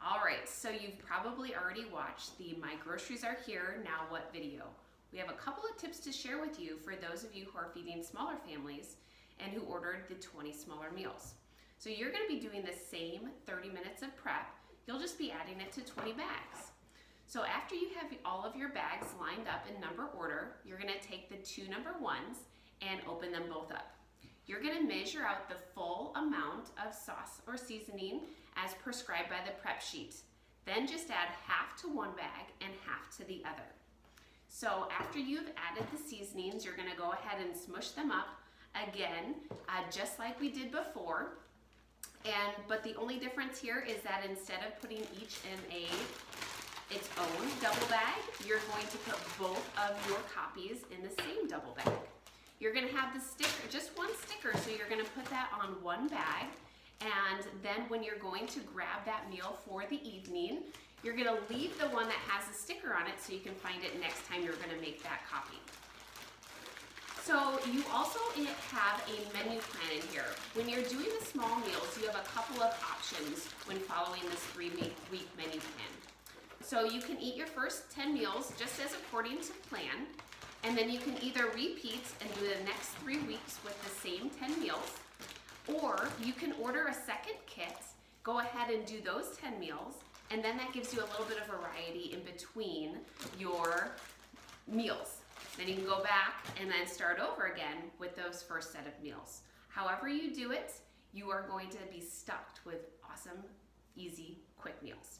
All right, so you've probably already watched the My Groceries Are Here, Now What video. We have a couple of tips to share with you for those of you who are feeding smaller families and who ordered the 20 smaller meals. So you're gonna be doing the same 30 minutes of prep, you'll just be adding it to 20 bags. So after you have all of your bags lined up in number order, you're gonna take the two number ones and open them both up. You're gonna measure out the full amount of sauce or seasoning as prescribed by the prep sheet. Then just add half to one bag and half to the other. So after you've added the seasonings, you're gonna go ahead and smush them up again, just like we did before. But the only difference here is that instead of putting each in its own double bag, you're going to put both of your copies in the same double bag. You're gonna have the sticker, just one sticker, so you're gonna put that on one bag, and then when you're going to grab that meal for the evening, you're gonna leave the one that has a sticker on it so you can find it next time you're gonna make that copy. So you also have a menu plan in here. When you're doing the small meals, you have a couple of options when following this 3-week menu plan. So you can eat your first 10 meals just as according to plan, and then you can either repeat and do the next 3 weeks with the same 10 meals, or you can order a second kit, go ahead and do those 10 meals, and then that gives you a little bit of variety in between your meals. Then you can go back and then start over again with those first set of meals. However you do it, you are going to be stocked with awesome, easy, quick meals.